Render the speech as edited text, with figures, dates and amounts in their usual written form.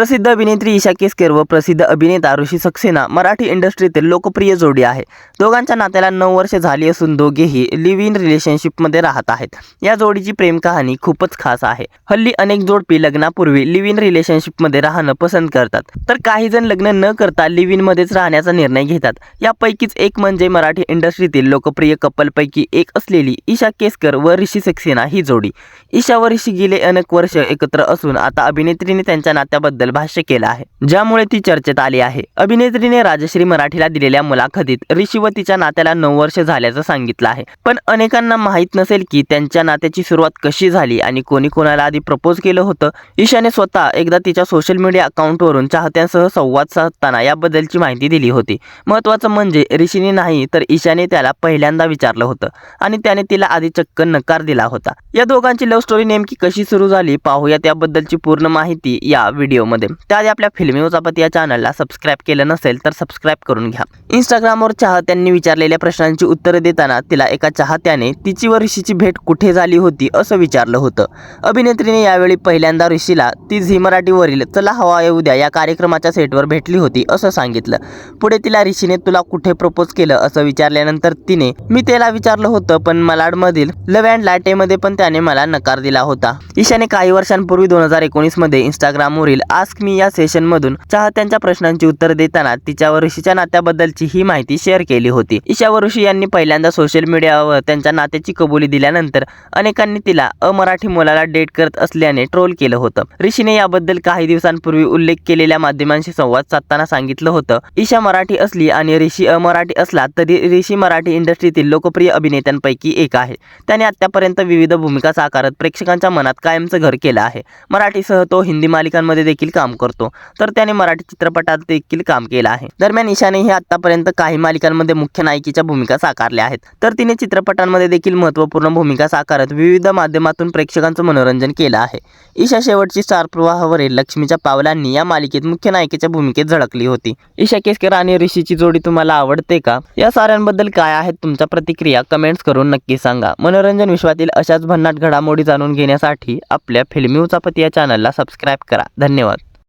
प्रसिद्ध अभिनेत्री ईशा केसकर व प्रसिद्ध अभिनेता ऋषी सक्सेना मराठी इंडस्ट्रीतील लोकप्रिय जोडी आहे। दोघांच्या नात्याला 9 वर्षे झाली असून दोघेही लिव्ह इन रिलेशनशिपमध्ये राहत आहेत। या जोडीची प्रेम कहाणी खूपच खास आहे। हल्ली अनेक जोडपी लग्नापूर्वी लिव्ह इन रिलेशनशिपमध्ये राहणं पसंत करतात, तर काही जण लग्न न करता लिव्ह इन मध्येच राहण्याचा निर्णय घेतात। यापैकीच एक म्हणजे मराठी इंडस्ट्रीतील लोकप्रिय कपलपैकी एक असलेली ईशा केसकर व ऋषी सक्सेना ही जोडी। ईशा व ऋषी गेले अनेक वर्ष एकत्र असून आता अभिनेत्रीने त्यांच्या नात्याबद्दल भाष्य केलं आहे, ज्यामुळे ती चर्चेत आली आहे। अभिनेत्रीने राजश्री मराठीला दिलेल्या मुलाखतीत ऋषी व तिच्या नात्याला 9 वर्ष झाल्याचं सांगितलं आहे। पण अनेकांना माहीत नसेल की त्यांच्या नात्याची सुरुवात कशी झाली आणि कोणी कोणाला आधी प्रपोज केलं होतं। ईशाने स्वतः एकदा तिच्या सोशल मीडिया अकाउंटवरून चाहत्यांसह संवाद साधताना याबद्दलची माहिती दिली होती। महत्त्वाचं म्हणजे ऋषीने नाही तर ईशाने त्याला पहिल्यांदा विचारलं होतं आणि त्याने तिला आधी चक्क नकार दिला होता। या दोघांची लव्ह स्टोरी नेमकी कशी सुरू झाली पाहूया त्याबद्दलची पूर्ण माहिती या व्हिडिओमध्ये। त्याआधी आपल्या फिल्मी उचापती या चॅनलला सबस्क्राइब केलं नसेल तर सबस्क्राइब करून घ्या। इंस्टाग्रामवर चाहत्यांनी विचारलेल्या प्रश्नांची उत्तरे देताना तिला एका चाहत्याने तिची व ऋषीची भेट कुठे झाली होती असं विचारलं होतं। अभिनेत्रीने यावेळी पहिल्यांदा ऋषीला ती झी मराठीवरील चला हवा आहे उद्या या कार्यक्रमाच्या सेटवर भेटली होती असं सांगितलं। पुढे तिला ऋषीने तुला कुठे प्रपोज केलं असं विचारल्यानंतर तिने मी त्याला विचारलं होतं पण मलाडमधील लव्ह अँड लाटेमध्ये पण त्याने मला नकार दिला होता। ईशाने काही वर्षांपूर्वी 2019 मध्ये इंस्टाग्रामवरील आस्क मी या सेशनमधून चाहत्यांच्या प्रश्नांची उत्तर देताना तिच्या व ऋषीच्या नात्याबद्दलची ही माहिती शेअर केली होती। ईशा व ऋषी यांनी पहिल्यांदा सोशल मीडियावर त्यांच्या नात्याची कबुली दिल्यानंतर अनेकांनी तिला अमराठी मुलाला डेट करत असल्याने ट्रोल केलं होतं। ऋषीने याबद्दल काही दिवसांपूर्वी उल्लेख केलेल्या माध्यमांशी संवाद साधताना सांगितलं होतं, ईशा मराठी असली आणि ऋषी अमराठी असला तरी ऋषी मराठी इंडस्ट्रीतील लोकप्रिय अभिनेत्यांपैकी एक आहे। त्याने आतापर्यंत विविध भूमिका साकारत प्रेक्षकांच्या मनात कायमचं घर केलं आहे। मराठीसह तो हिंदी मालिकांमध्ये देखील काम करतो, तर त्याने मराठी चित्रपटात देखील काम केलं आहे। दरम्यान ईशानेही आतापर्यंत काही मालिकांमध्ये मुख्य नायिकेच्या भूमिका साकारल्या आहेत, तर तिने चित्रपटांमध्ये देखील महत्त्वपूर्ण भूमिका साकारत विविध माध्यमातून प्रेक्षकांचं मनोरंजन केलं आहे। ईशा शेवटची स्टार प्रवाहावरील लक्ष्मीच्या पावलांनी या मालिकेत मुख्य नायिकेच्या भूमिकेत झळकली होती। ईशा केसकर आणि ऋषीची जोडी तुम्हाला आवडते का? या साऱ्यांबद्दल काय आहेत तुमच्या प्रतिक्रिया कमेंट्स करून नक्की सांगा। मनोरंजन विश्वातील अशाच भन्नाट घडामोडी जाणून घेण्यासाठी आपल्या फिल्मी उचापती या चॅनलला सबस्क्राइब करा। धन्यवाद।